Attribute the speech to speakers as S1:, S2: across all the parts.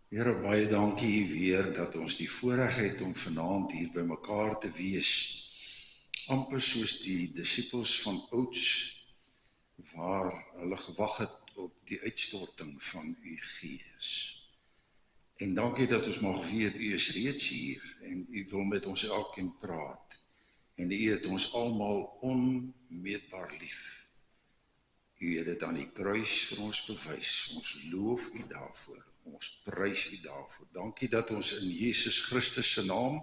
S1: Here, baie dankie weer dat ons die voorreg het om vanaand hier by mekaar te wees. Amper soos die disippels van ouds, waar hulle gewag het op die uitstorting van u Gees. En dankie dat ons mag weet, u is reeds hier en u wil met ons elkeen praat. En u het ons almal onmeetbaar lief. U het dit aan die kruis vir ons bewys. Ons loof u daarvoor. Ons prys u daarvoor. Dankie dat ons in Jesus Christus se naam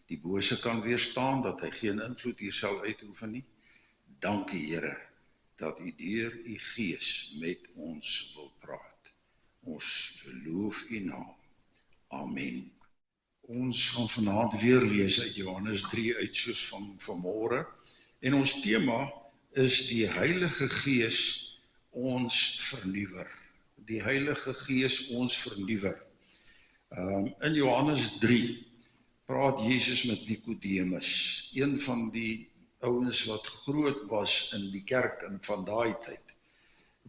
S1: die bose kan weerstaan, dat hy geen invloed hier sal uitoefen nie. Dankie, Here, dat u deur u Gees met ons wil praat. Ons loof u naam. Amen. Ons gaan vanaand weer lees uit Johannes 3 uit soos van vanmôre. En ons tema is die Heilige Gees ons vernuwer. Die Heilige Gees ons vernuwer. In Johannes 3 praat Jesus met Nikodemus, een van die ouens wat groot was in die kerk in van daai tyd,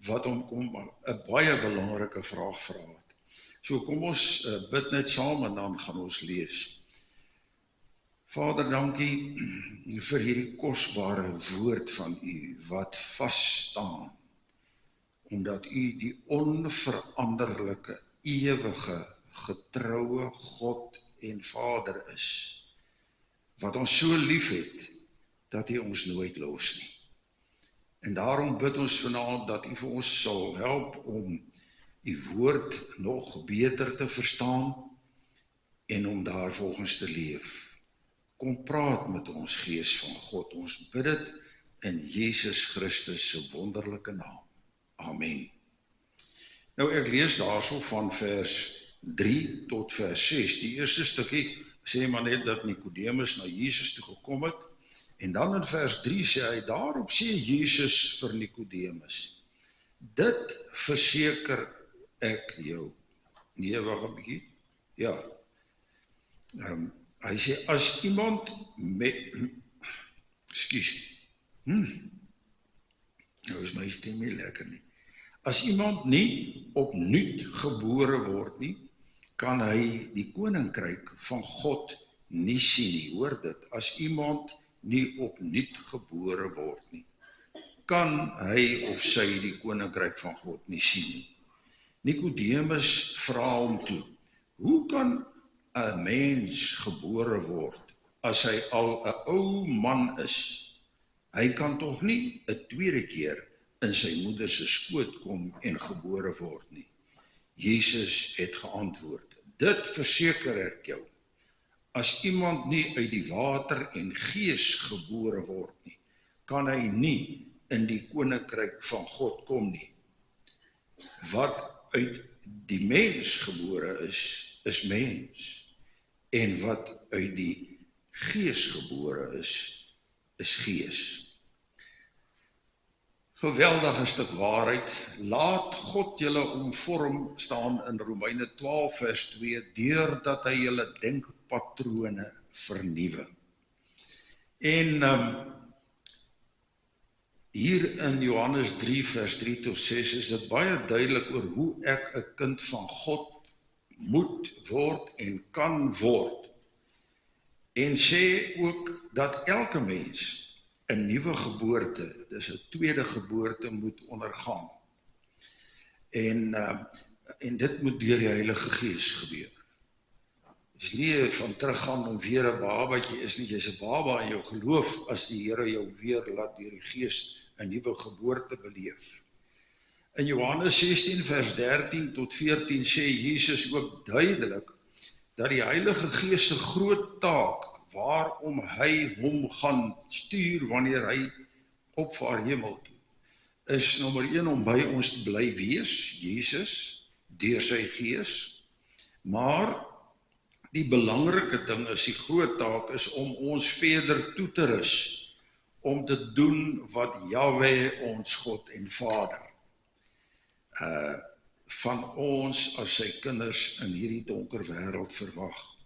S1: wat hom 'n baie belangrike vraag vra het. So kom ons bid net saam en dan gaan ons lees. Vader, dankie vir hierdie kosbare woord van u wat vas staan, omdat u die onveranderlike, ewige, getroue God en Vader is, wat ons so lief het, dat u ons nooit los nie. En daarom bid ons vanaand dat u vir ons sal help om u woord nog beter te verstaan en om daarvolgens te leef. Kom praat met ons Gees van God. Ons bid dit in Jesus Christus se wonderlike naam. Amen. Nou ek lees daarso van vers 3 tot vers 6. Die eerste stukkie sê maar net dat Nikodemus na Jesus toe gekom het. En dan in vers 3 sê hy, daarop sê Jesus vir Nikodemus, dit verseker ek jou. Nee, wag 'n bietjie. Ja. Hy sê, as iemand nou is my stem nie lekker nie. As iemand nie opnuut gebore word nie, kan hy die koninkryk van God nie sien nie. Hoor dit, as iemand nie opnuut gebore word nie, kan hy of sy die koninkryk van God nie sien nie. Nikodemus vra hom toe, hoe kan 'n mens gebore word as hy al 'n ou man is? Hy kan tog nie 'n tweede keer in sy moeder se skoot kom en gebore word nie. Jesus het geantwoord, dit verseker ek jou, as iemand nie uit die water en gees gebore word nie, kan hy nie in die koninkryk van God kom nie. Wat uit die mens gebore is mens, en wat uit die gees gebore is gees. Geweldige stuk waarheid, laat God julle omvorm, staan in Romeine 12 vers 2, deurdat hy julle denkpatrone vernuwe. En hier in Johannes 3 vers 3 tot 6 is dit baie duidelik oor hoe ek 'n kind van God moet word en kan word. En sê ook dat elke mens 'n nuwe geboorte, dis 'n tweede geboorte moet ondergaan. En dit moet deur die Heilige Gees gebeur. Dis nie van teruggaan om weer 'n babatjie is nie, jy's 'n baba in jou geloof as die Here jou weer laat deur die Gees 'n nuwe geboorte beleef. In Johannes 16 vers 13 tot 14 sê Jesus ook duidelik dat die Heilige Gees se groot taak waarom hy hom gaan stuur wanneer hy opvaar hemel toe, is nommer 1 om by ons te bly wees, Jesus, deur sy Gees, maar die belangrike ding is, die groot taak is om ons verder toe te rus, om te doen wat Jahwe ons God en Vader van ons as sy kinders in hierdie donker wêreld verwag.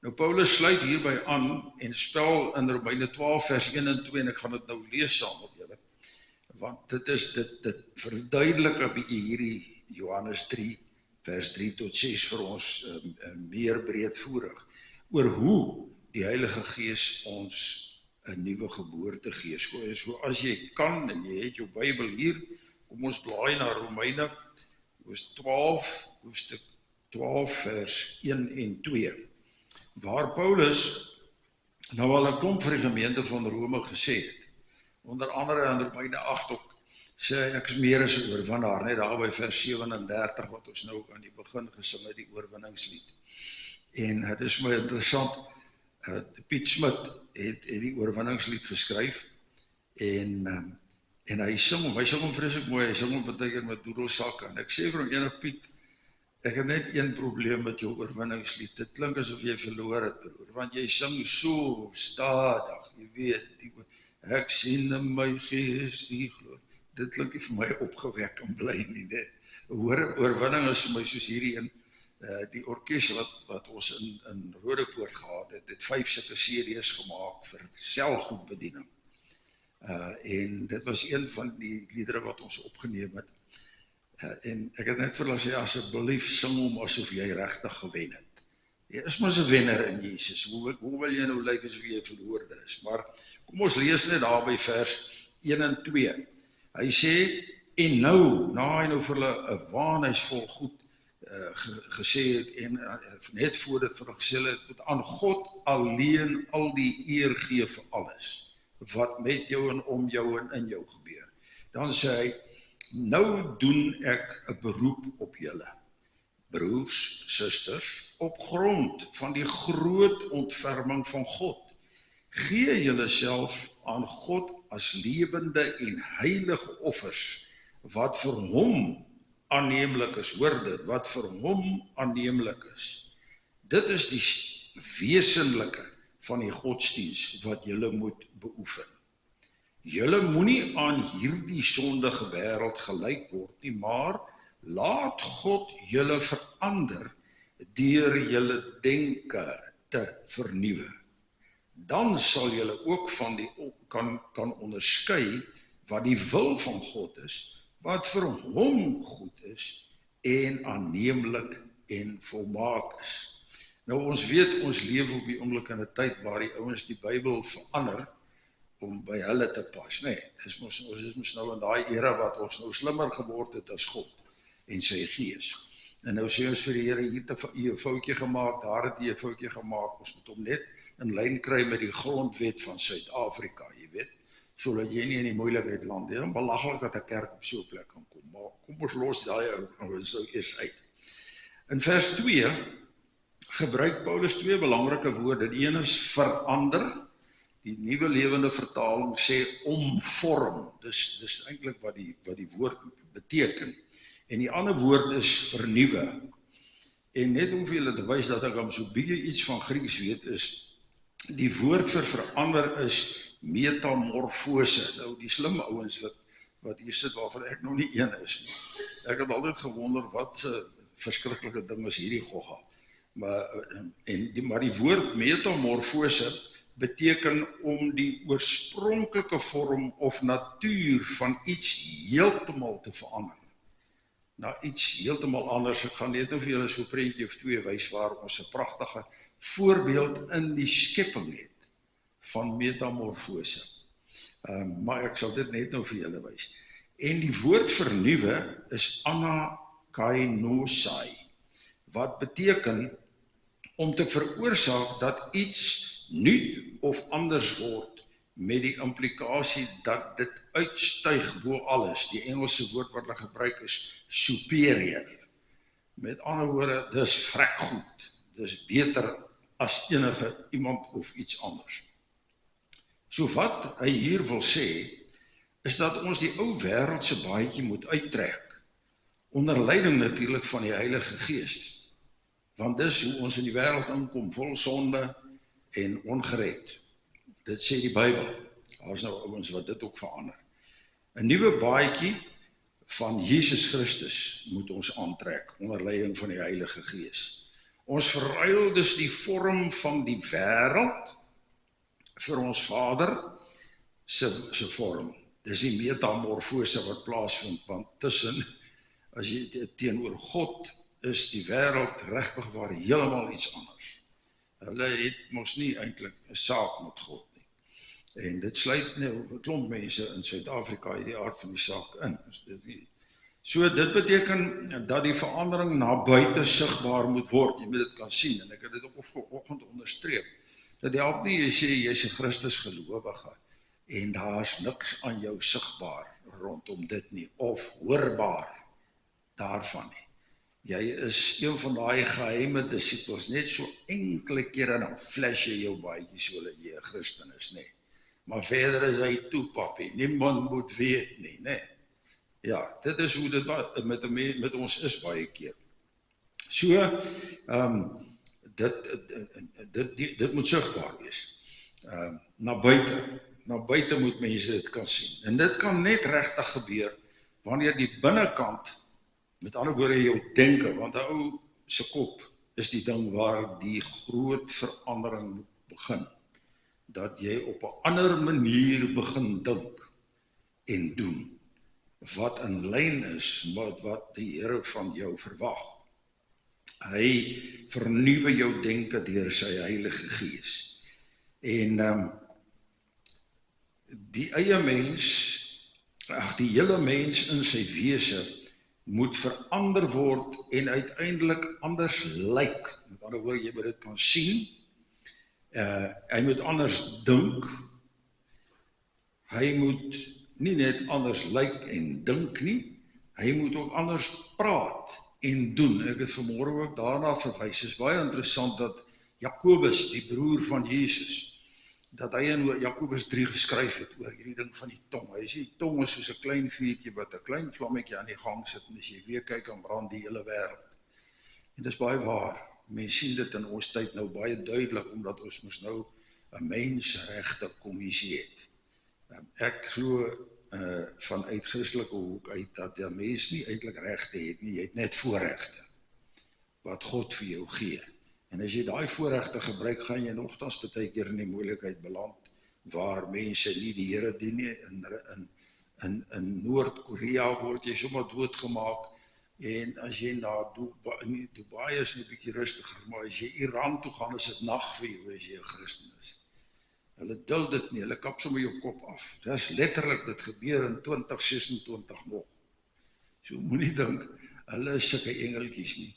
S1: Nou Paulus sluit hierby aan en spel in Romeine 12 vers 1 en 2 en ek gaan dit nou lees saam met julle. Want dit verduidelik 'n bietjie hierdie Johannes 3 vers 3 tot 6 vir ons meer breedvoerig, oor hoe die Heilige Gees ons 'n nuwe geboorte gee. So as jy kan, en jy het jou Bybel hier, kom ons blaai na Romeine, hoofstuk 12 vers 1 en 2, waar Paulus nou al 'n klomp vir die gemeente van Rome gesê het, onder andere in Romeine 8 ook, sê ek is meer as 'n oorwinnaar, net daar by vers 37, wat ons nou aan die begin gesing het, die oorwinningslied. En het is my interessant, Piet Smit het die oorwinningslied geskryf, en hy sing hom vreeslik mooi, hy sing hom baie keer met doedelsakke, en ek sê vir hom, Piet, ek het net een probleem met jou oorwinningslied, dit klink asof jy verloor het, broer, want jy sing so stadig, jy weet, ek sien in my gees die glorie, dit klink nie vir my opgewek en bly nie, net, oorwinning is vir my soos hierdie een, die orkes wat ons in Rodepoort gehad het 5 sulke CD's gemaak vir selfgoedbediening. En dit was een van die liedere wat ons opgeneem het. En ek het net vir hulle gesê, asseblief sing hom asof jy regtig gewen het. Jy is mos 'n wenner in Jesus. Hoe wil jy nou lyk asof jy verloorder is? Maar kom ons lees net daar by vers 1 en 2. Hy sê, en nou, na hy nou vir hulle 'n waanhuisvol goed gesê het, en net voor dit vir gesê het, aan God alleen al die eer gee vir alles, wat met jou en om jou en in jou gebeur. Dan sê hy, nou doen ek 'n beroep op julle, broers, susters, op grond van die groot ontferming van God. Gee julle self aan God as lewende en heilige offers, wat vir hom aanneemlik is, hoor dit, wat vir hom aanneemlik is. Dit is die wesenlike van die godsdiens wat julle moet beoefen. Julle moenie aan hierdie sondige wêreld gelyk word nie, maar laat God julle verander deur julle denke te vernuwe. Dan sal julle ook van die kan onderskei wat die wil van God is, wat vir hom goed is en aanneemlik en volmaak is. Nou ons weet, ons leef op die oomblik in 'n tyd waar die ouens die Bybel verander om by hulle te pas, nee, ons is mos nou in daai era wat ons nou slimmer geword het as God en sy Gees. En nou sê ons vir die Here, hier het jy 'n foutjie gemaak, daar het jy 'n foutjie gemaak, ons moet hom net in lyn kry met die grondwet van Suid-Afrika, jy weet, sodat jy nie in die moeilikheid land. Dit is belaglik dat 'n kerk op so 'n plek kan kom, maar kom ons los daai ou sou eers uit. In vers 2 gebruik Paulus 2 belangrike woorde. Die een is verander, die Nuwe Lewende Vertaling sê omvorm, dis eintlik wat die woord beteken, en die ander woord is vernuwe. En net om vir julle te wys dat ek so bietjie iets van Grieks weet, is die woord vir verander is metamorfose. Nou die slim ouens wat hier sit waarvan ek nog nie een is nie. Ek het altyd gewonder wat verskriklike ding is hierdie gogga. Maar die woord metamorfose beteken om die oorspronklike vorm of natuur van iets heeltemal te verander. Na iets heeltemal anders. Ek gaan net nou vir julle so 'n prentjie of 2 wys waar ons 'n pragtige voorbeeld in die skepping het van metamorfose. Maar ek sal dit net nou vir julle wys. En die woord vernuwe is anakainosai, wat beteken om te veroorsaak dat iets nuut of anders word, met die implikasie dat dit uitstyg bo alles. Die Engelse woord wat hulle gebruik is superior. Met ander woorde, dis vrek goed, dis beter as enige iemand of iets anders. So wat hy hier wil sê, is dat ons die ou wêreldse baadjie moet uittrek, onder leiding natuurlik van die Heilige Gees. Want dis hoe ons in die wêreld inkom, vol sonde en ongered. Dit sê die Bybel. Daar is nou ouens wat dit ook verander. 'n Nuwe baadjie van Jesus Christus moet ons aantrek, onder leiding van die Heilige Gees. Ons verruil dus die vorm van die wêreld vir ons Vader se vorm. Dis die metamorfose wat plaasvind, want tussen, as jy teenoor God is die wêreld regtig waar heeltemal iets anders. Hulle het mos nie eintlik 'n saak met God nie. En dit sluit nou 'n klomp mense in Suid-Afrika uit die aard van die saak in. So dit beteken dat die verandering na buite sigbaar moet word. Jy moet dit kan sien, en ek het dit ook vanoggend onderstreep. Dit help nie jy sê jy's 'n Christus gelowige en daar's niks aan jou sigbaar rondom dit nie, of hoorbaar daarvan nie. Jy is een van daai geheime disippels, net so enkele kere dan flash jy jou baadjie so dat jy 'n Christen is, nee. Maar verder is hy toe, papi, niemand moet weet nie, nee. Ja, dit is hoe dit met ons is baie keer. So, dit moet sigbaar wees. Na buite moet mense dit kan sien. En dit kan net regtig gebeur wanneer die binnekant, met ander woorde jou denke, want 'n ou se kop is die ding waar die groot verandering moet begin. Dat jy op 'n ander manier begin dink en doen, wat in lyn is met wat die Here van jou verwag. Hy vernuwe jou denke deur sy Heilige Gees. En die hele mens in sy wese moet verander word en uiteindelik anders lyk. Met ander woorde, jy moet dit kan sien. Hy moet anders dink. Hy moet nie net anders lyk en dink nie, hy moet ook anders praat en doen. Ek het vanmôre ook daarna verwys. Dit is baie interessant dat Jakobus, die broer van Jesus, dat hy in Jakobus 3 geskryf het oor hierdie ding van die tong. Hy sê die tong is soos 'n klein vuurtjie wat 'n klein vlammetjie aan die gang sit, en as jy weer kyk, dan brand die hele wêreld. En dis baie waar. Mense sien dit in ons tyd nou baie duidelik, omdat ons mos nou 'n menseregte kommissie het. Ek glo vanuit Christelike hoek uit dat die mens nie eintlik regte het nie, jy het net voorregte wat God vir jou gee. En as jy daai voorregte gebruik, gaan jy nogtans baie keer in die moeilikheid beland, waar mense nie die Here dien nie. In Noord-Korea word jy sommer doodgemaak, en as jy na Dubai is nie bietjie rustiger, maar as jy Iran toe gaan, is dit nag vir jou as jy 'n Christen is. Hulle duld dit nie, hulle kap sommer jou kop af. Dit is letterlik, dit gebeur in 2026 nog. So moenie dink, hulle is sulke engeltjies nie.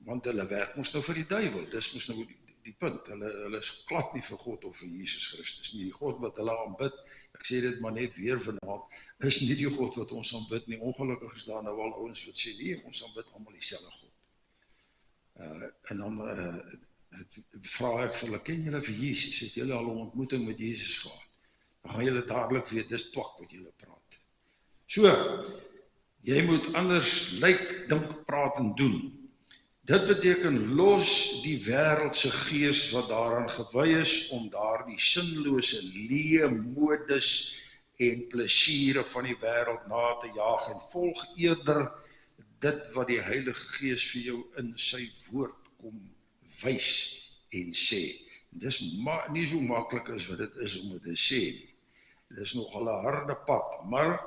S1: Want hulle werk mos nou vir die duiwel, dis mos nou die punt. Hulle is glad nie vir God of vir Jesus Christus nie. Die God wat hulle aanbid, ek sê dit maar net weer vanaand, is nie die God wat ons aanbid nie. Ongelukkig is daar nou al ouens wat sê, nee, ons aanbid almal dieselfde God. En dan vra ek vir hulle, ken julle vir Jesus? Het julle al 'n ontmoeting met Jesus gehad? Dan gaan julle dadelik weet, dis twak wat julle praat. So, jy moet anders lyk, dink, praat en doen. Dit beteken los die wêreldse gees wat daaraan gewy is om daardie sinlose leë modes en plesiere van die wêreld na te jaag, en volg eerder dit wat die Heilige Gees vir jou in sy woord kom wys en sê. Dis nie so maklik as wat dit is om dit te sê nie. Dit is nogal 'n harde pad, maar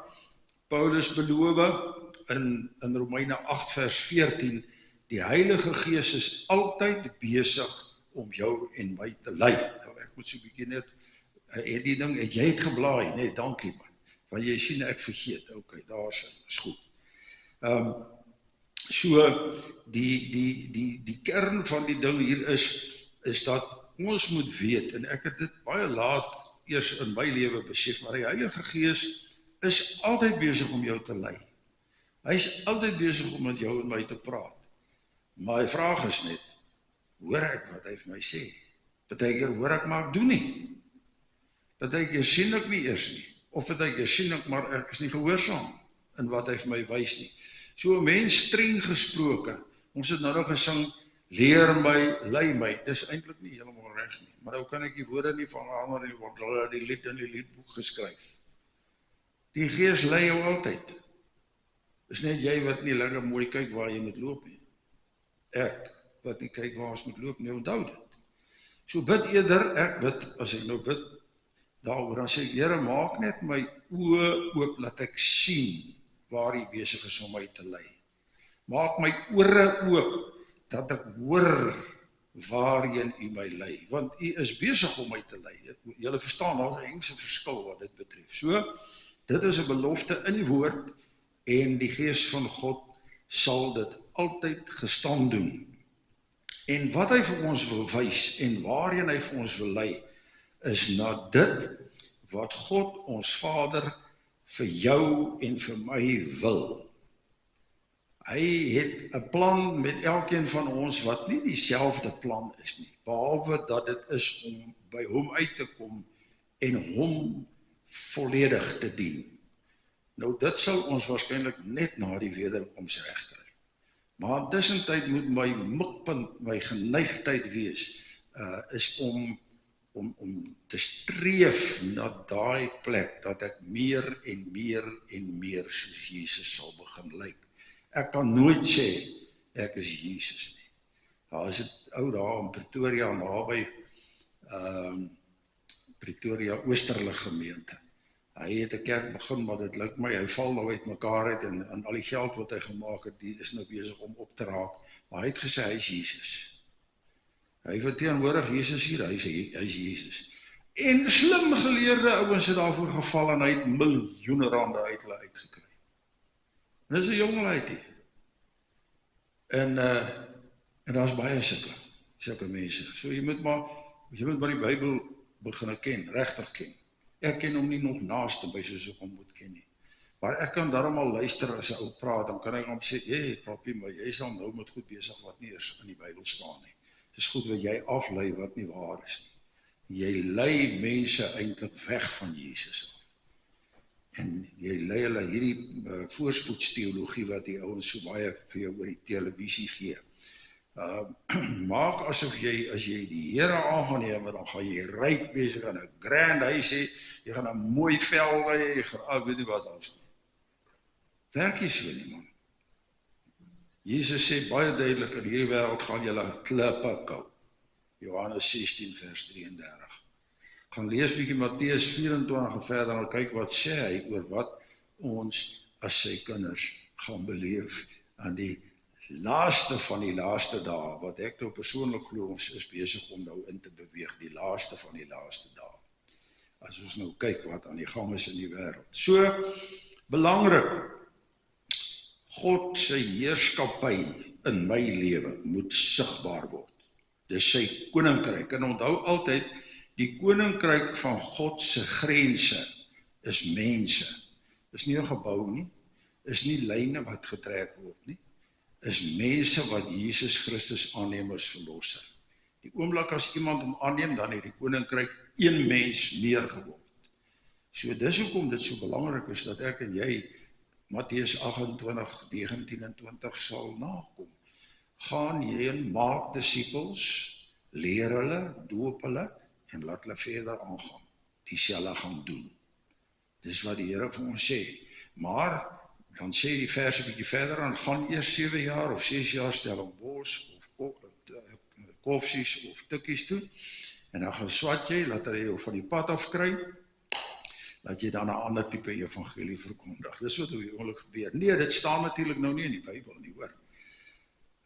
S1: Paulus beloof in Romeine 8 vers 14, die Heilige Gees is altyd besig om jou en my te lei. Nou, ek moet so 'n bietjie net, die ding, jy het geblaai, nee, dankie man, want jy sien ek vergeet, okay, daar is goed. So, die kern van die ding hier is dat ons moet weet, en ek het dit baie laat eers in my lewe besef, maar die Heilige Gees is altyd besig om jou te lei. Hy is altyd besig om met jou en my te praat. Maar die vraag is net, hoor ek wat hy vir my sê? Partykeer hoor ek, maar ek doen nie. Partykeer sien ek nie eers nie. Of partykeer sien ek, maar ek is nie gehoorsaam in wat hy vir my wys nie. So 'n mens streng gesproke, ons het nou nog gesing, leer my, lei my, dis eintlik nie heeltemal reg nie. Maar nou kan ek die woorde nie verander nie, want hulle het die lied in die liedboek geskryf. Die Gees lei jou altyd. Dis net jy wat nie lekker mooi kyk waar jy moet loop nie. Ek wat nie kyk waar ons moet loop nie, onthou dit. So bid eerder, ek bid, as ek nou bid, daaroor, dan sê ek, Here, maak net my oë oop, laat ek sien waar hy besig is om my te lei. Maak my ore oop, dat ek hoor waarheen u my lei, want u is besig om my te lei. Julle verstaan, daar is 'n hengse verskil wat dit betref. So, dit is 'n belofte in die woord, en die Gees van God sal dit altyd gestand doen. En wat hy vir ons wil wys, en waarheen hy vir ons wil lei, is na dit wat God, ons Vader, vir jou en vir my wil. Hy het 'n plan met elkeen van ons wat nie dieselfde plan is nie, behalwe dat dit is om by hom uit te kom en hom volledig te dien. Nou dit sal ons waarskynlik net na die wederkoms reg kry. Maar intussentyd moet my mikpunt, my geneigtheid wees, is om te streef na daai plek, dat ek meer en meer en meer soos Jesus sal begin lyk. Ek kan nooit sê, ek is Jesus nie. Daar is 'n ou daar in Pretoria, naby Pretoria Oosterlig gemeente. Hy het 'n kerk begin, maar dit lyk my, hy val nou uit mekaar uit, en al die geld wat hy gemaak het, die is nou besig om op te raak. Maar hy het gesê, hy is Jesus. Hy verteenwoordig Jesus hier, hy is Jesus. En slim geleerde ouens het daarvoor geval, en hy het miljoene rande uit hulle uitgekry. En dis 'n jong laaitjie. En daar's baie sulke mense. So jy moet maar die Bybel begin ken, regtig ken. Ek ken hom nie nog naaste by soos ek hom moet ken nie. Maar ek kan daarom al luister as 'n ou praat, dan kan ek hom sê, hey papie, maar jy is al nou met goed besig wat nie eers in die Bybel staan nie. Dis goed wat jy aflei wat nie waar is nie. Jy lei mense eintlik weg van Jesus af. En jy lei hulle hierdie voorspoedsteologie wat die ouens so baie vir jou oor die televisie gee. Maak asof as jy die Here aangeneem het, dan gaan jy ryk wees, jy gaan 'n grand huis hê, jy gaan 'n mooi vel hê, jy gaan weet nie wat anders nie. Werk jy so nie, man. Jesus sê baie duidelik, in hierdie wêreld gaan julle klippe kou. Johannes 16 vers 33. Gaan lees bietjie Matteus 24 en verder, en kyk wat sê hy oor wat ons as sy kinders gaan beleef aan die laaste van die laaste dae, wat ek nou persoonlik glo ons is besig om nou in te beweeg, die laaste van die laaste dae. As ons nou kyk wat aan die gang is in die wêreld. So, belangrik, God se heerskappy in my lewe moet sigbaar word. Dis sy koninkryk, en onthou altyd, die koninkryk van God se grense is mense. Is nie 'n gebou nie, is nie lyne wat getrek word nie, is mense wat Jesus Christus aanneem as verlosser. Die oomblik as iemand hom aanneem, dan het die koninkryk een mens meer geword. So dis hoekom dit so belangrik is dat ek en jy Matteus 28, 19 en 20 sal nakom. Gaan heen, maak disippels, leer hulle, doop hulle, en laat hulle verder aangaan. Dieselfde gaan doen. Dis wat die Here vir ons sê. Maar dan sê die vers 'n bietjie verder, en gaan eers 7 jaar of 6 jaar Stellenbosch of Koffsies of Tikkies toe, en dan gaan swat jy, laat hy jou van die pad afkry, dat jy dan 'n ander tipe evangelie verkondig. Dis wat op die oomblik gebeur. Nee, dit staan natuurlik nou nie in die Bybel nie, hoor.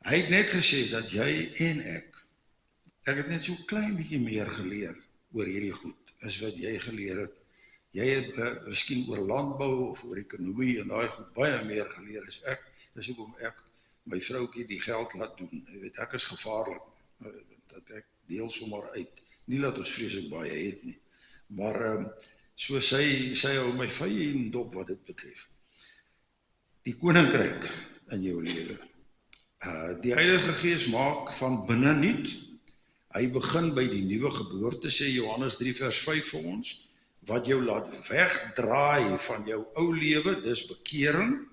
S1: Hy het net gesê dat jy en ek het net so klein bietjie meer geleer oor hierdie goed, as wat jy geleer het. Jy het miskien oor landbou of oor ekonomie en daai goed baie meer geleer as ek. Dis hoekom ek my vroutjie die geld laat doen. Jy weet, ek is gevaarlik, dat ek deel sommer uit. Nie dat ons vreeslik baie het nie. Maar so sy hou my fyn dop wat dit betref. Die koninkryk in jou lewe. Die Heilige Gees maak van binne nuut. Hy begin by die nuwe geboorte, sê Johannes 3 vers 5 vir ons, wat jou laat wegdraai van jou ou lewe, dis bekering.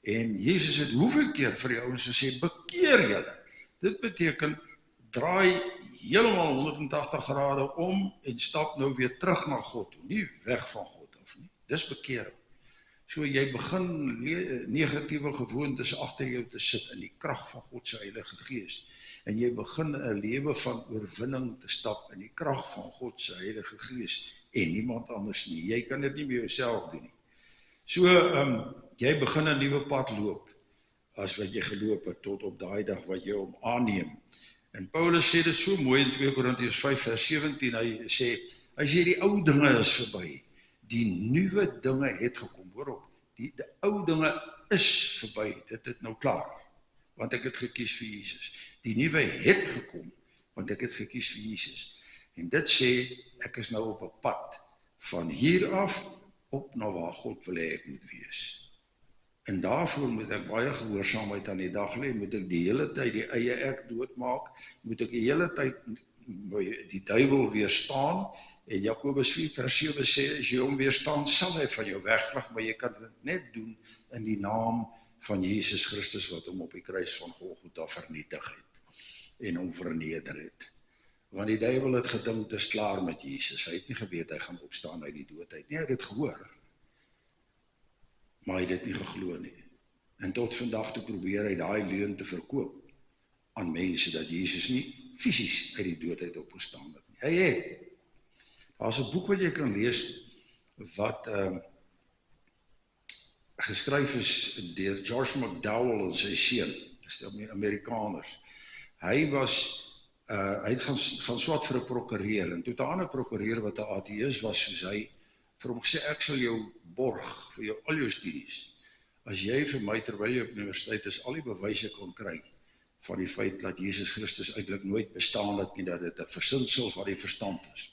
S1: En Jesus het hoeveel keer vir die ouens gesê, bekeer julle. Dit beteken, draai heeltemal 180 grade om en stap nou weer terug na God toe, nie weg van God af nie. Dis bekering. So jy begin negatiewe gewoontes agter jou te sit in die krag van God se Heilige Gees. En jy begin 'n lewe van oorwinning te stap in die krag van God se Heilige Gees en niemand anders nie. Jy kan dit nie met jouself doen nie. So jy begin 'n nuwe pad loop. as wat jy geloop het tot op daai dag wat jy hom aanneem. En Paulus sê dit so mooi in 2 Korintiërs 5 vers 17, hy sê die ou dinge is verby, die nuwe dinge het gekom, hoor op, die ou dinge is verby, dit het nou klaar, want ek het gekies vir Jesus. Die nuwe het gekom, want ek het gekies vir Jesus. En dit sê, ek is nou op 'n pad, van hier af, op na waar God wil hê ek moet wees. En daarvoor moet ek baie gehoorsaamheid aan die dag lê, moet ek die hele tyd die eie ek doodmaak, moet ek die hele tyd die duiwel weerstaan, en Jakobus 4 vers 7 sê, as jy hom weerstaan, sal hy van jou wegvlug, maar jy kan dit net doen in die naam van Jesus Christus, wat hom op die kruis van Golgotha vernietig het, en hom verneder het. Want die duiwel het gedink, dit is klaar met Jesus, hy het nie geweet, hy gaan opstaan uit die dood uit, nie, hy het dit gehoor, maar hy het dit nie geglo nie. En tot vandag toe probeer hy daai leuen te verkoop aan mense, dat Jesus nie fisies uit die dood uit opgestaan het nie. Hy het. Daar is 'n boek wat jy kan lees, wat geskryf is deur George McDowell en sy seun, dis die Amerikaners. Hy het gaan swat vir 'n prokureur, en toe 'n ander prokureur wat 'n ateïs was soos hy, vir hom gesê, ek sal jou borg vir al jou studies, as jy vir my, terwyl jy op universiteit is, al die bewyse kon kry, van die feit dat Jesus Christus eintlik nooit bestaan het nie, dat dit 'n versinsel van die verstand is.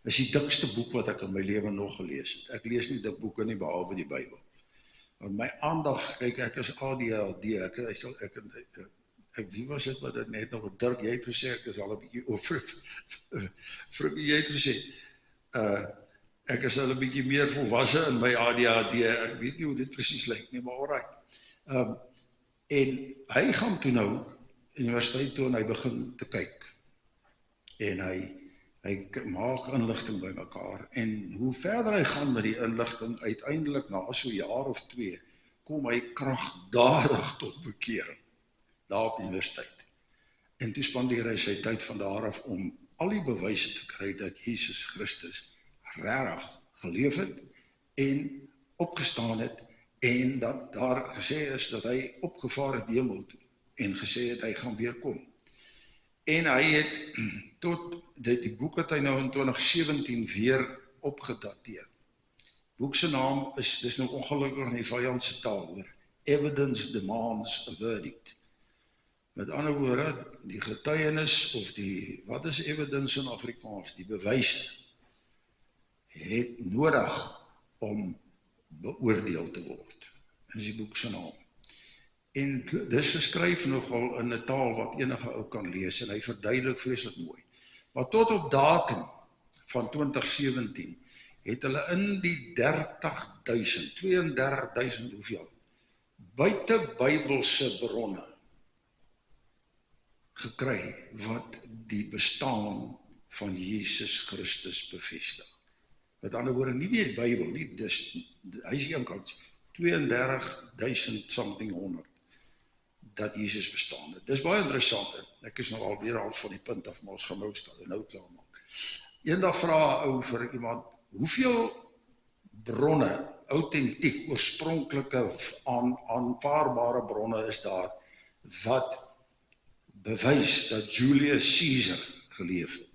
S1: Dis die dikste boek wat ek in my lewe nog gelees het. Ek lees nie dik boeke nie, behalwe die Bybel. Want my aandag, kyk, ek is ADHD, wie was dit wat dit net nog, Dirk, jy het gesê, ek is al 'n bietjie, jy het gesê, ek is al 'n bietjie meer volwasse in my ADHD, ek weet nie hoe dit presies lyk nie, maar alright. En hy gaan toe nou, universiteit toe, en hy begin te kyk, en hy maak inligting by mekaar, en hoe verder hy gaan met die inligting, uiteindelik na so 'n jaar of 2, kom hy kragtadig tot bekering, daar op die universiteit. En toe spandeer hy sy tyd van daar af om al die bewyse te kry dat Jesus Christus regtig geleef het en opgestaan het, en dat daar gesê is dat hy opgevaar het hemel toe, en gesê het hy gaan weer kom. En hy het tot, die boek het hy nou in 2017 weer opgedateer. Boek se naam is, dis nou ongelukkig in die vyandse taal, hoor, Evidence Demands a Verdict. Met ander woorde, die getuienis, of die, wat is evidence in Afrikaans, die bewyse, het nodig om beoordeel te word. Dis die boek se naam. En dis geskryf nogal in 'n taal wat enige ou kan lees, en hy verduidelik vreeslik mooi. Maar tot op datum van 2017 het hulle in die 30.000, 32.000 hoeveel, buite Bybelse bronne gekry wat die bestaan van Jesus Christus bevestig. Met ander woorde, nie die Bybel nie, hy is eenkant 32.000 something 100 dat Jesus bestaan het. Dis baie interessant, ek is nou alweer al van die punt af, maar ons gaan nou klaarmaak. Eendag vra 'n ou vir iemand, hoeveel bronne, autentiek, oorspronklike, aanvaarbare bronne is daar, wat bewys dat Julius Caesar geleef het?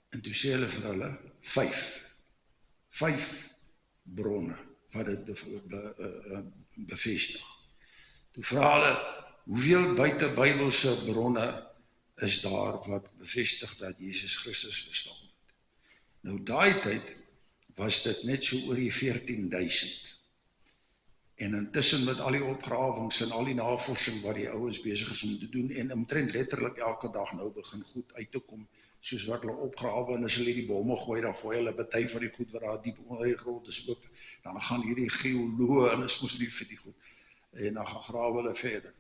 S1: En toe sê hulle vir hulle, 5 bronne, wat dit bevestig. Toe vra hulle, hoeveel buite Bybelse bronne is daar wat bevestig dat Jesus Christus bestaan het? Nou daai tyd was dit net so oor die 14.000. En intussen met al die opgrawings en al die navorsing wat die ouens besig is om te doen, en omtrent letterlik elke dag nou begin goed uit te kom, soos wat hulle opgrawe, en as hulle die bomme gooi, dan gooi hulle party van die goed wat daar diep onder die grond is ook, dan gaan hierdie geoloë, en is mos lief vir die goed, en dan gaan grawe hulle verder.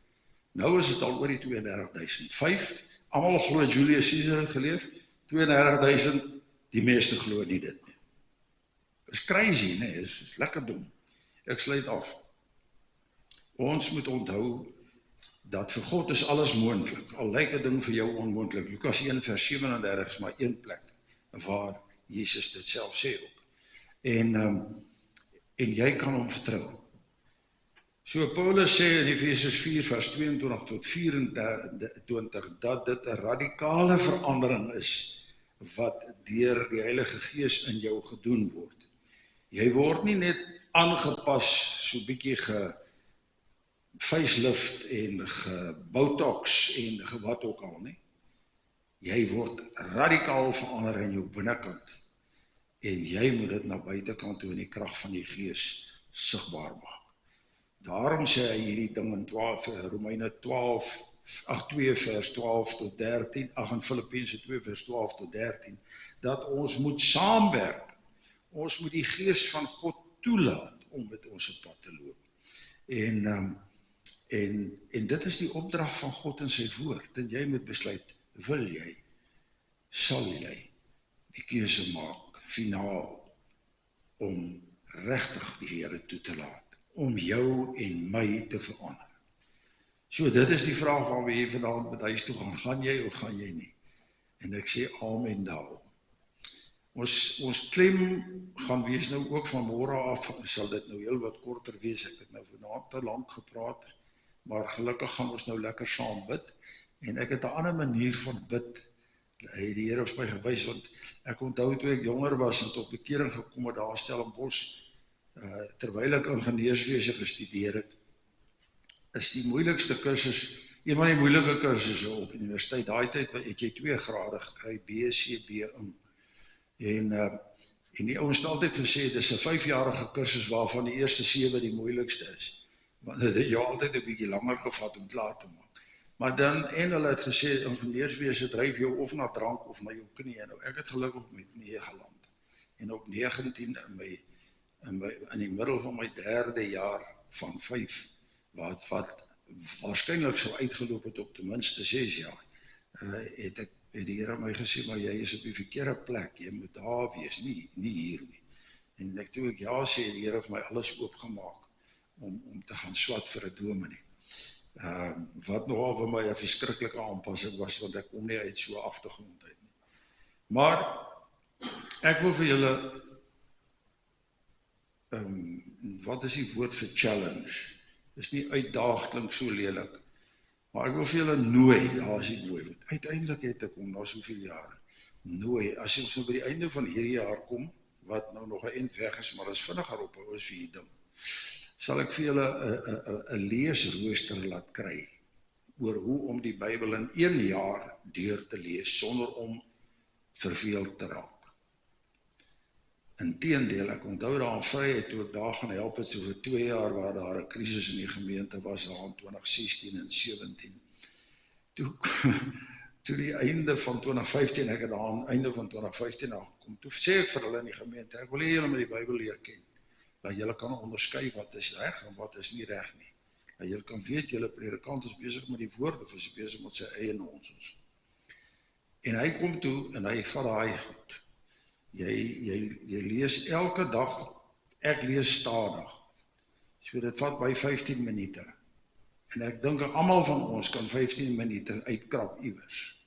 S1: Nou is het al oor die 32.000. 5, almal glo Julius Caesar het geleef, 32.000, die meeste glo nie dit nie. Is crazy, nee, is lekker dom. Ek sluit af. Ons moet onthou dat vir God is alles moontlik, al lyk 'n ding vir jou onmoontlik. Lukas 1 vers 37 is maar een plek waar Jesus dit self sê ook. En jy kan hom vertrou. So Paulus sê in Efesiërs 4 vers 22 tot 24 dat dit 'n radikale verandering is wat deur die Heilige Gees in jou gedoen word. Jy word nie net aangepas, so bietjie facelift en botox en wat ook al nie. Jy word radikaal verander in jou binnekant en jy moet dit na buitekant toe in die krag van die Gees sigbaar maak. Daarom sê hy hierdie ding in Romeine 2 vers 12 tot 13, in Filippense 2 vers 12 tot 13, dat ons moet saamwerk. Ons moet die Gees van God toelaat om met ons op pad te loop. En dit is die opdrag van God in sy woord. En jy moet besluit, wil jy, sal jy die keuse maak, finaal, om regtig die Here toe te laat, om jou en my te verander. So dit is die vraag waar jy vanaand met huis toe gaan jy of gaan jy nie? En ek sê amen daarop. Ons klem gaan wees nou ook van môre af, sal dit nou heel wat korter wees, ek het nou vanaand te lank gepraat, maar gelukkig gaan ons nou lekker saam bid, en ek het 'n ander manier van bid, die Here het my gewys, want ek onthou toe ek jonger was, en tot bekering gekom het daar Stellenbosch, terwyl ek ingenieurswese gestudeer het, is die moeilikste kursus, een van die moeilike kursusse op universiteit, daai tyd het jy 2 grade gekry, B, C, B, en die ouens het altyd gesê, dis 'n 5-jarige kursus waarvan die eerste 7 die moeilikste is, want dit het jou altyd 'n bietjie langer gevat om klaar te maak. Maar dan, en hulle het gesê, ingenieurswese dryf jou of na drank of na jou knieë. Nou, ek het gelukkig met 9 geland. En op 19 in die middel van my 3de jaar van 5, wat waarskynlik sou uitgeloop het op ten minste 6 jaar, het die Here my gesê, maar jy is op die verkeerde plek, jy moet daar wees, nie hier nie. En toe ek ja sê, die Here het my alles oopgemaak om te gaan swat vir 'n dominee. Wat nogal vir my 'n verskriklike aanpassing was, want ek kom nie uit so 'n agtergrond uit nie. Maar ek wil vir julle, wat is die woord vir challenge? Dis nie uitdaag, klink so lelik, maar ek wil vir julle nooi, daar is die mooi woord. Uiteindelik het ek hom na soveel jare nooi, as ons nou by die einde van hierdie jaar kom, wat nou nog 'n eind weg is, maar is vinniger op ons vir die ding, sal ek vir julle 'n leesrooster laat kry oor hoe om die Bybel in 1 jaar deur te lees sonder om verveeld te raak. Inteendeel, ek onthou daar aan Vryheid toe ek daar gaan help het so vir 2 jaar waar daar 'n krisis in die gemeente was daar in 2016 en 17. Toe die einde van 2015, ek het daar aan einde van 2015 aangekom, toe sê ek vir hulle in die gemeente, ek wil hê julle met die Bybel leer ken, dat julle kan onderskei wat is reg en wat is nie reg nie. Dat julle kan weet, julle predikant is besig met die woord of is besig met sy eie nonsens. En hy kom toe en hy vat daai goed. Jy lees elke dag, ek lees stadig. So dit vat by 15 minute. En ek dink almal van ons kan 15 minute uitkrap iewers.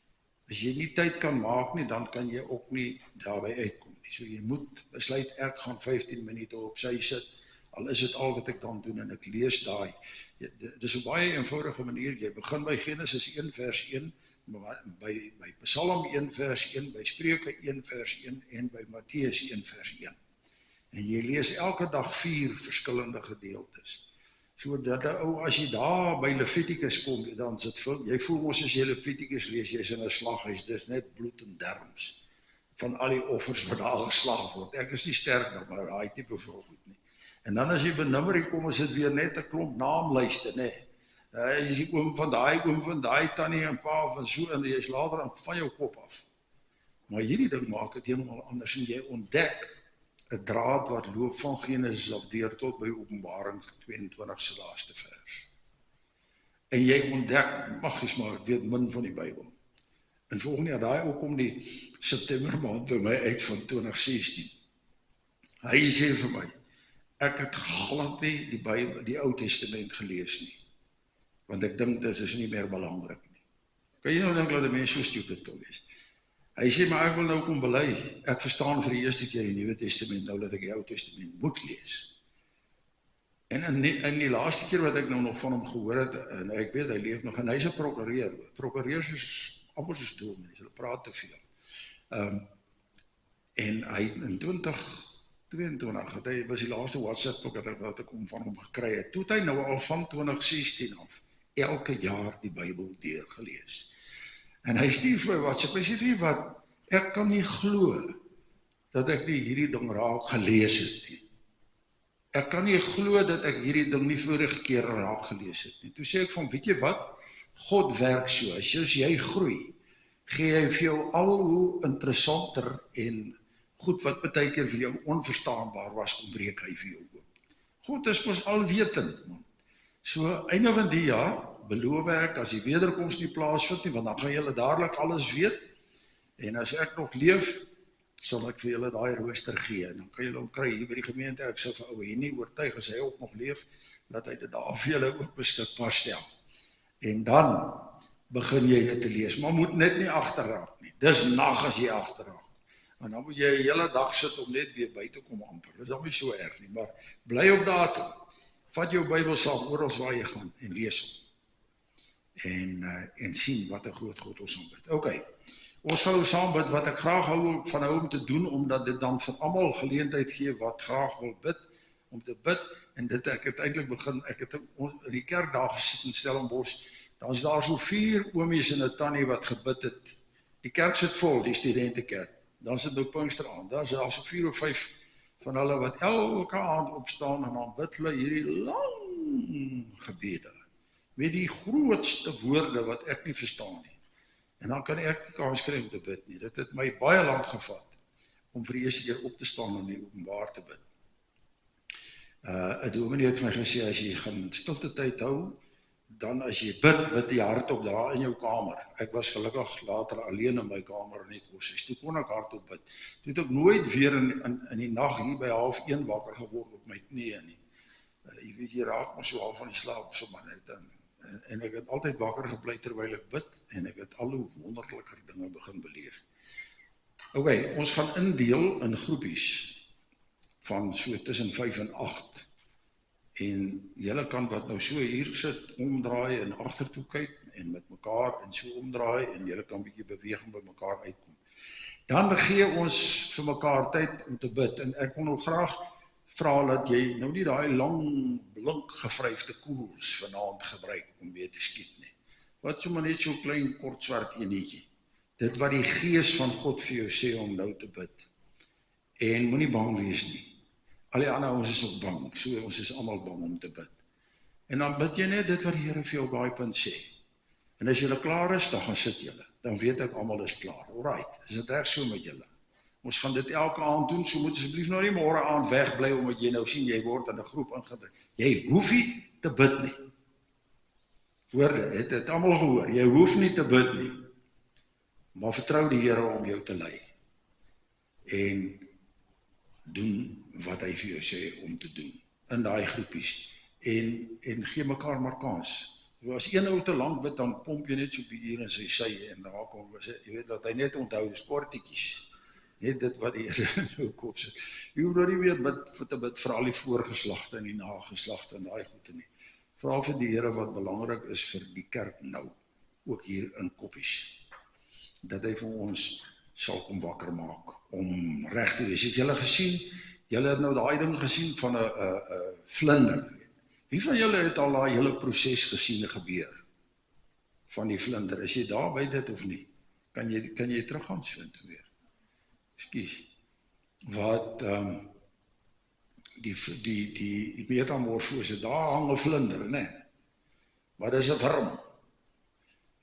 S1: As jy nie tyd kan maak nie, dan kan jy ook nie daarby uitkom nie. So jy moet besluit, ek gaan 15 minute op sy sit, al is dit al wat ek dan doen, en ek lees daai. Dit is 'n baie eenvoudige manier, jy begin by Genesis 1 vers 1, by Psalm 1 vers 1, by Spreuke 1 vers 1 en by Matteus 1 vers 1. En jy lees elke dag 4 verskillende gedeeltes. So dat as jy daar by Levitikus kom, dan jy voel mos as jy Levitikus lees, jy is in 'n slaghuis, dis net bloed en derms van al die offers wat daar geslag word. Ek is nie sterk dan, maar daai tipe voorbeeld nie. En dan as jy by Numeri kom, is dit weer net 'n klomp naamlyste, nê. Jy is die oom van daai tannie en pa van so, en jy is later aan van jou kop af. Maar hierdie ding maak dit heeltemal anders, en jy ontdek 'n draad wat loop van Genesis af deur tot by Openbaring 22 se laaste vers. En jy ontdek, magies maar, ek weet min van die Bybel. En volgende jaar, daai ook kom die September maand by my uit van 2016. Hy sê vir my, ek het glad nie die Bybel, die Ou Testament gelees nie. Want ek dink dit is nie meer belangrik nie. Kan jy nou dink dat die mens so stupid kan wees? Hy sê, maar ek wil nou kom bely. Ek verstaan vir die eerste keer die Nuwe Testament, nou dat ek die Ou Testament moet lees. En in die laaste keer wat ek nou nog van hom gehoor het, en ek weet, hy leef nog, en hy is 'n prokureur. Prokureurs is amper soos dominees, hulle praat te veel. En hy in 2022, hy was die laaste WhatsApp wat ek van hom gekry het, toe het hy nou al van 2016 af, elke jaar die Bybel deurgelees. En hy stuur vir my WhatsApp, hy sê vir wat, ek kan nie glo dat ek nie hierdie ding raak gelees het nie. Ek kan nie glo dat ek hierdie ding nie vorige keer raak gelees het nie. Toe sê ek van, weet jy wat, God werk so, as jy groei, gee hy vir jou al hoe interessanter en goed wat baie keer vir jou onverstaanbaar was, kom breek hy vir jou oop. God is mos alwetend, man. So, einde van die jaar, beloof ek, as die wederkoms nie plaasvind nie, want dan gaan julle dadelik alles weet, en as ek nog leef, sal ek vir julle daai rooster gee, en dan kan julle hom kry hier by die gemeente, ek sal vir ou Hennie oortuig, as hy ook nog leef, dat hy dit daar vir julle ook beskikbaar stel. En dan begin jy dit te lees, maar moet net nie agterraak nie, dis nag as jy agterraak, en dan moet jy 'n hele dag sit om net weer by te kom amper, dis dan nie so erg nie, maar bly op datum, vat jou Bybel saam, oral waar jy gaan, en lees hom, en sien wat 'n groot God ons aanbid. Okay. Ons sal saam bid, wat ek graag hou van om te doen, omdat dit dan vir almal geleentheid gee wat graag wil bid, om te bid, en dit ek het eintlik begin, ek het in die kerk daar gesit in Stellenbosch, dan is daar so 4 oomies en 'n tannie wat gebid het, die kerk sit vol, die studentekerk, dan sit nou Pinksteraand, dan is daar so 4 of 5 van hulle wat elke aand opstaan, en dan bid hulle hierdie lang gebede, met die grootste woorde wat ek nie verstaan nie. En dan kan ek nie kans kry om te bid nie. Dit het my baie lank gevat om vir die eerste keer op te staan en die openbaar te bid. 'n Dominee het my gesê, as jy gaan stilte tyd hou, dan as jy bid jy hardop daar in jou kamer. Ek was gelukkig later alleen in my kamer in die koshuis. Toe kon ek hardop bid. Toe het ek nooit weer in die nag hier by 12:30 wakker geword op my knieë nie. Jy weet, jy raak maar so half van die slaap sommer net en ek het altyd wakker gebly terwyl ek bid, en ek het al hoe wonderliker dinge begin beleef. Okay, ons gaan indeel in groepies, van so tussen 5 en 8, en julle kan wat nou so hier sit, omdraai en agtertoe kyk, en met mekaar, en so omdraai, en julle kan 'n bietjie beweging by mekaar uitkom. Dan gee ons vir mekaar tyd om te bid, en ek wil nou graag vra dat jy nou nie daai lang, blink gevryfde koels vanaand gebruik om mee te skiet nie. Wat sommer net so klein, kort, swart enetjie. Dit wat die Gees van God vir jou sê om nou te bid. En moenie bang wees nie. Al die ander ons is ook bang, so ons is almal bang om te bid. En dan bid jy net dit wat die Here vir jou op daai punt sê. En as julle klaar is, dan gaan sit julle. Dan weet ek almal is klaar. Alright, is dit reg so met julle? Ons gaan dit elke aand doen, so moet asseblief nou nie môre aand wegbly, omdat jy nou sien, jy word in 'n groep ingedruk. Jy hoef nie te bid nie. Hoor dit, het almal gehoor, jy hoef nie te bid nie, maar vertrou die Here om jou te lei, en doen wat hy vir jou sê om te doen, in daai groepies, en gee mekaar maar kans. As een ou te lank bid, dan pomp jy net so by hier in sy sy, en daar kom, jy weet, dat hy net onthou, sportetjies, net dit wat die Here in jou kop sit. Jy hoef nou nie weer bid vir al die voorgeslagte en die nageslagte en daai goede nie. Vra vir die Here wat belangrik is vir die kerk nou, ook hier in Koppies, dat hy vir ons sal kom wakker maak, om reg te wees. Het julle gesien, julle het nou daai ding gesien van 'n vlinder. Wie van julle het al daai hele proses gesien gebeur, van die vlinder? Is jy daar by dit of nie? Kan jy teruggaan vind weer? Ekskuus, wat die metamorfose, daar hang 'n vlinder, né? Maar dis 'n worm.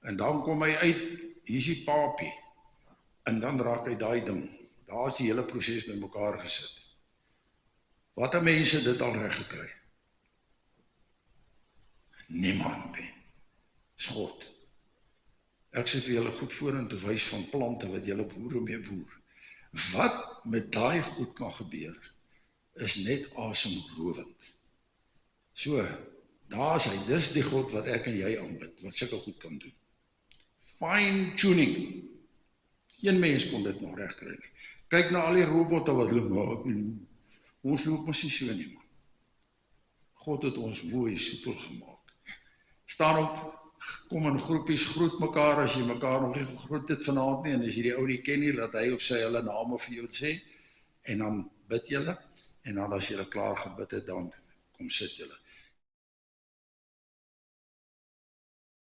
S1: En dan kom hy uit, hier is die papie, en dan raak hy daai ding. Daar is die hele proses by mekaar gesit. Wat het mense dit al reg gekry? Niemand nie. Dis God. Ek sê vir julle goed vorentoe wys van plante wat julle boere mee boer. Wat met daai goed kan gebeur, is net asemrowend. So, daar is hy, dis die God wat ek en jy aanbid, wat sulke goed kan doen. Fine tuning. Geen mens kon dit nog reg kry nie. Kyk na al die robotte wat hulle maak. Ons loop mos nie so nie, man. God het ons mooi soepel gemaak. Staan op, kom in groepies, groet mekaar as jy mekaar nog nie gegroet het vanaand nie, en as jy die ou nie ken nie, laat hy of sy hulle name vir jou sê, en dan bid julle, en dan as julle klaar gebid het, dan kom sit julle.